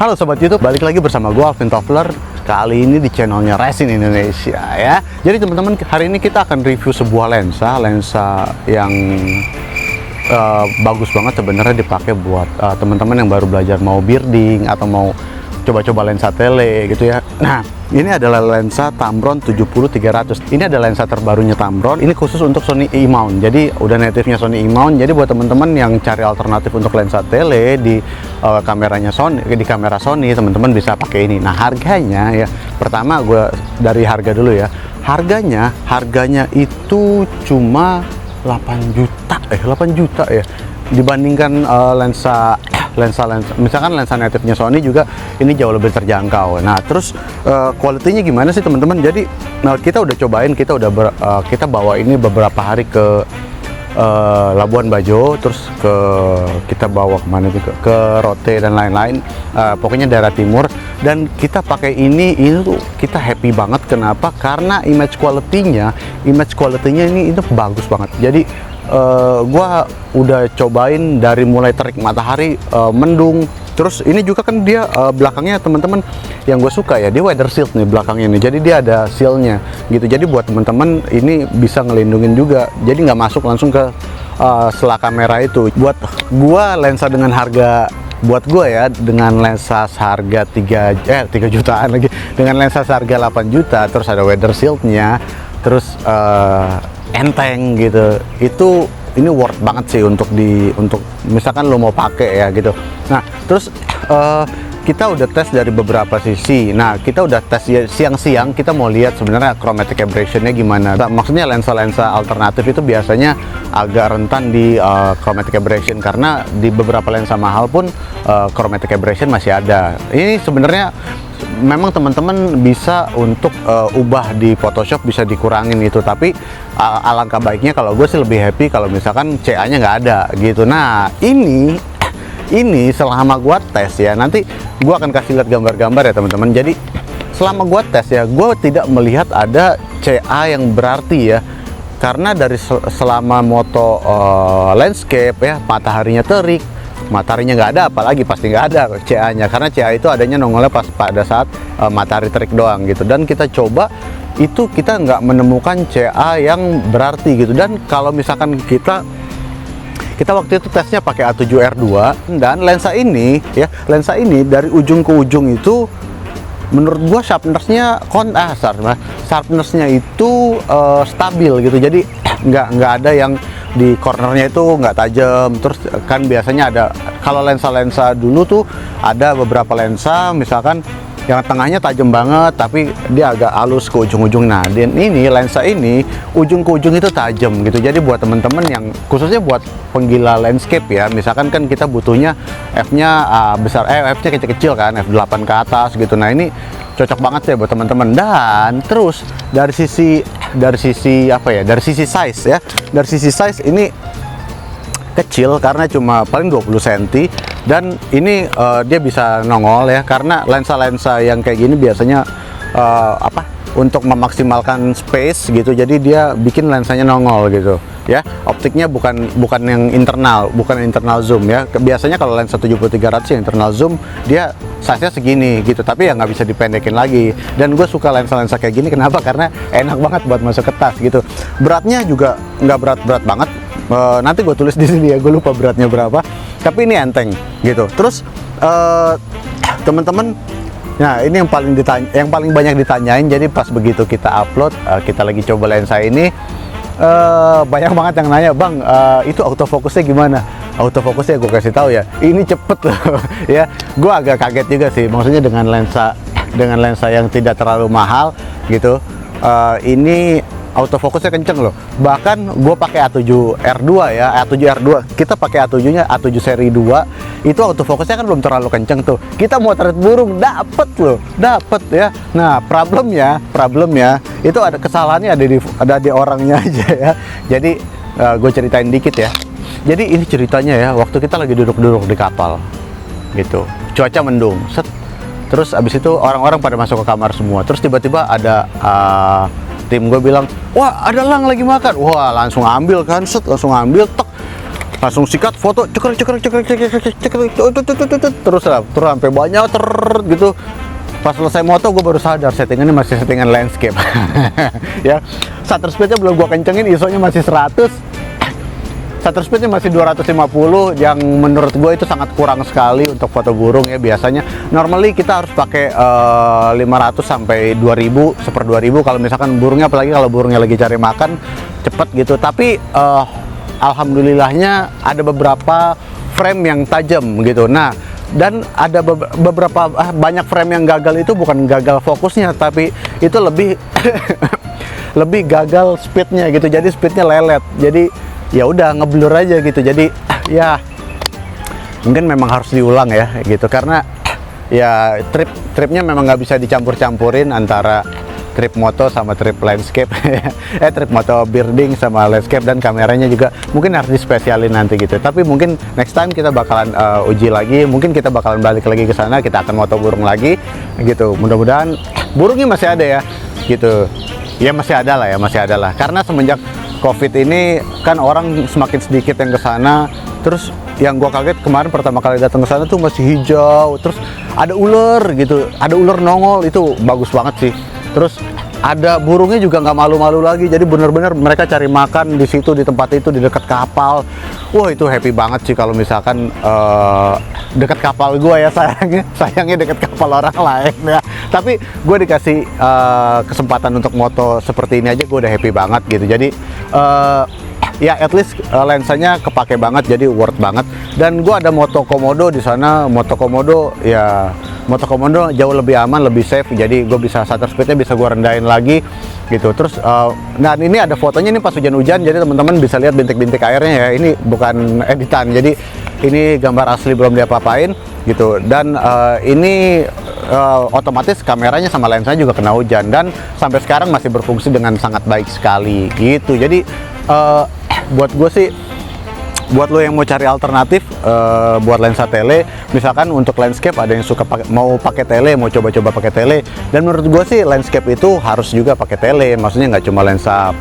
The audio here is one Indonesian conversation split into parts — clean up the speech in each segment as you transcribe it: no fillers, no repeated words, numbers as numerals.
Halo Sobat YouTube, balik lagi bersama gue Alvin Toffler. Kali ini di channelnya Resin Indonesia ya. Jadi teman-teman, hari ini kita akan review sebuah lensa yang bagus banget sebenarnya dipakai buat teman-teman yang baru belajar mau birding atau mau coba-coba lensa tele gitu ya. Nah, ini adalah lensa Tamron 70-300. Ini adalah lensa terbarunya Tamron. Ini khusus untuk Sony E-mount. Jadi udah native-nya Sony E-mount. Jadi buat teman-teman yang cari alternatif untuk lensa tele di kameranya Sony, di kamera Sony, teman-teman bisa pakai ini. Nah, harganya ya. Pertama gue dari harga dulu ya. Harganya itu cuma 8 juta ya. Dibandingkan lensa misalkan lensa native-nya Sony juga ini jauh lebih terjangkau. Nah, terus kualitinya gimana sih teman-teman? Jadi kita udah cobain, kita bawa ini beberapa hari ke Labuan Bajo, terus kita bawa kemana juga, ke Rote dan lain-lain, pokoknya daerah timur. Dan kita pakai ini tuh kita happy banget. Kenapa? Karena image quality-nya ini itu bagus banget. Jadi gua udah cobain dari mulai terik matahari, mendung. Terus ini juga kan dia belakangnya teman-teman yang gue suka ya, dia weather shield nih belakangnya nih. Jadi dia ada shieldnya gitu. Jadi buat teman-teman ini bisa ngelindungin juga. Jadi nggak masuk langsung ke sela kamera itu. Buat gua lensa dengan harga, buat gue ya, dengan lensa seharga 3 jutaan lagi, dengan lensa seharga 8 juta, terus ada weather shieldnya, terus enteng gitu, ini worth banget sih untuk misalkan lo mau pakai ya gitu. Nah, terus kita udah tes dari beberapa sisi. Nah, kita udah tes ya, siang-siang kita mau lihat sebenarnya chromatic aberration-nya gimana. Nah, maksudnya lensa-lensa alternatif itu biasanya agak rentan di chromatic aberration, karena di beberapa lensa mahal pun chromatic aberration masih ada. Ini sebenarnya memang teman-teman bisa untuk ubah di Photoshop, bisa dikurangin itu, tapi alangkah baiknya kalau gue sih lebih happy kalau misalkan CA-nya nggak ada gitu. Nah, ini selama gue tes ya, nanti gue akan kasih lihat gambar-gambar ya teman-teman. Jadi selama gue tes ya, gue tidak melihat ada CA yang berarti ya, karena dari selama moto landscape ya, mataharinya terik, mataharinya nggak ada, apalagi pasti nggak ada CA-nya, karena CA itu adanya nongolnya pada saat matahari terik doang gitu. Dan kita coba itu, kita nggak menemukan CA yang berarti gitu. Dan kalau misalkan kita waktu itu tesnya pakai A7R2, dan lensa ini dari ujung ke ujung itu menurut gua sharpness-nya itu stabil gitu. Jadi nggak ada yang di cornernya itu nggak tajam. Terus kan biasanya ada, kalau lensa-lensa dulu tuh ada beberapa lensa misalkan yang tengahnya tajam banget tapi dia agak halus ke ujung-ujung. Nah, dan ini lensa ini ujung ke ujung itu tajam gitu. Jadi buat temen-temen yang khususnya buat penggila landscape ya, misalkan kan kita butuhnya F-nya besar, F-nya kecil-kecil kan, F8 ke atas gitu. Nah, ini cocok banget ya buat teman-teman. Dan terus dari sisi size ya, dari sisi size ini kecil karena cuma paling 20 cm, dan ini dia bisa nongol ya, karena lensa-lensa yang kayak gini biasanya untuk memaksimalkan space gitu. Jadi dia bikin lensanya nongol gitu ya. Optiknya bukan yang internal zoom ya. Biasanya kalau lensa 70-300 yang internal zoom dia size-nya segini gitu, tapi ya nggak bisa dipendekin lagi. Dan gue suka lensa-lensa kayak gini, kenapa? Karena enak banget buat masuk ke tas gitu. Beratnya juga nggak berat-berat banget. Nanti gue tulis di sini ya, gue lupa beratnya berapa, tapi ini enteng gitu. Terus teman-teman, nah ini yang paling banyak ditanyain. Jadi pas begitu kita upload, kita lagi coba lensa ini, banyak banget yang nanya, bang, itu autofocusnya gimana? Autofocusnya gue kasih tahu ya, ini cepet loh ya. Gue agak kaget juga sih, maksudnya dengan lensa yang tidak terlalu mahal gitu, ini autofocusnya kenceng loh. Bahkan gue pakai A7R2 ya, A7R2, kita pakai A7-nya, A7 seri 2, itu autofocusnya kan belum terlalu kenceng tuh. Kita mau tarik burung, dapet ya. Nah, problemnya itu ada kesalahannya, ada di orangnya aja ya. Jadi gue ceritain dikit ya. Jadi ini ceritanya ya, waktu kita lagi duduk-duduk di kapal gitu, cuaca mendung, terus abis itu orang-orang pada masuk ke kamar semua. Terus tiba-tiba ada tim gue bilang, wah ada elang lagi makan. Wah langsung ambil kan, langsung ambil, tek. langsung sikat foto cekrek terus sampai banyak gitu. Pas selesai moto gue baru sadar settingannya masih settingan landscape. Ya, shutter speednya belum gue kencengin, ISO-nya masih 100, shutter speednya masih 250, yang menurut gue itu sangat kurang sekali untuk foto burung ya. Biasanya normally kita harus pakai 500 sampai 2000, 1/2000 kalau misalkan burungnya, apalagi kalau burungnya lagi cari makan cepet gitu. Tapi alhamdulillahnya ada beberapa frame yang tajam gitu. Nah, dan ada beberapa banyak frame yang gagal itu bukan gagal fokusnya, tapi itu lebih lebih gagal speednya gitu. Jadi speednya lelet, jadi ya udah ngeblur aja gitu. Jadi ya mungkin memang harus diulang ya gitu, karena ya tripnya memang nggak bisa dicampur-campurin antara trip moto sama trip landscape. Trip moto birding sama landscape, dan kameranya juga mungkin harus dispesialin nanti gitu. Tapi mungkin next time kita bakalan uji lagi, mungkin kita bakalan balik lagi ke sana, kita akan moto burung lagi gitu. Mudah-mudahan burungnya masih ada ya gitu. Ya masih ada lah, karena semenjak COVID ini kan orang semakin sedikit yang ke sana. Terus yang gua kaget kemarin pertama kali datang ke sana tuh masih hijau, terus ada ular gitu, ada ular nongol, itu bagus banget sih. Terus ada burungnya juga nggak malu-malu lagi, jadi bener-bener mereka cari makan di situ, di tempat itu, di dekat kapal. Wah, itu happy banget sih kalau misalkan dekat kapal gua ya, sayangnya dekat kapal orang lain ya. Tapi gue dikasih kesempatan untuk moto seperti ini aja, gue udah happy banget gitu. Jadi ya at least lensanya kepake banget, jadi worth banget. Dan gue ada moto komodo di sana. Moto komodo jauh lebih aman, lebih safe. Jadi gue bisa shutter speednya bisa gue rendahin lagi gitu. Terus nah ini ada fotonya, ini pas hujan-hujan, jadi teman-teman bisa lihat bintik-bintik airnya ya. Ini bukan editan, jadi ini gambar asli, belum diapa-apain gitu. Dan ini otomatis kameranya sama lensanya juga kena hujan, dan sampai sekarang masih berfungsi dengan sangat baik sekali gitu. Jadi buat gue sih, buat lo yang mau cari alternatif buat lensa tele, misalkan untuk landscape ada yang suka mau pakai tele, mau coba-coba pakai tele, dan menurut gue sih landscape itu harus juga pakai tele, maksudnya nggak cuma lensa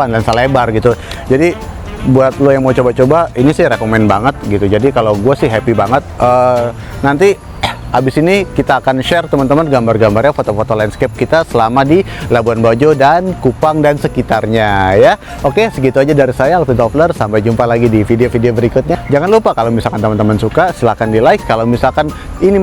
lensa lebar gitu. Jadi buat lo yang mau coba-coba, ini sih rekomen banget gitu. Jadi kalau gue sih happy banget. Nanti abis ini kita akan share teman-teman gambar-gambarnya, foto-foto landscape kita selama di Labuan Bajo dan Kupang dan sekitarnya ya. Oke, segitu aja dari saya, Alvin Toffler. Sampai jumpa lagi di video-video berikutnya. Jangan lupa kalau misalkan teman-teman suka, silahkan di like. Kalau misalkan ini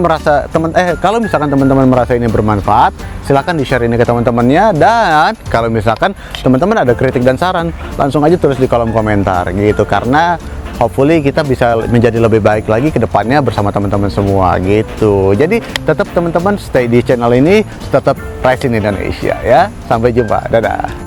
kalau misalkan teman-teman merasa ini bermanfaat, silahkan di share ini ke teman-temannya. Dan kalau misalkan teman-teman ada kritik dan saran, langsung aja tulis di kolom komentar gitu, karena hopefully kita bisa menjadi lebih baik lagi ke depannya bersama teman-teman semua gitu. Jadi tetap teman-teman stay di channel ini, tetap Raising Indonesia ya. Sampai jumpa, dadah.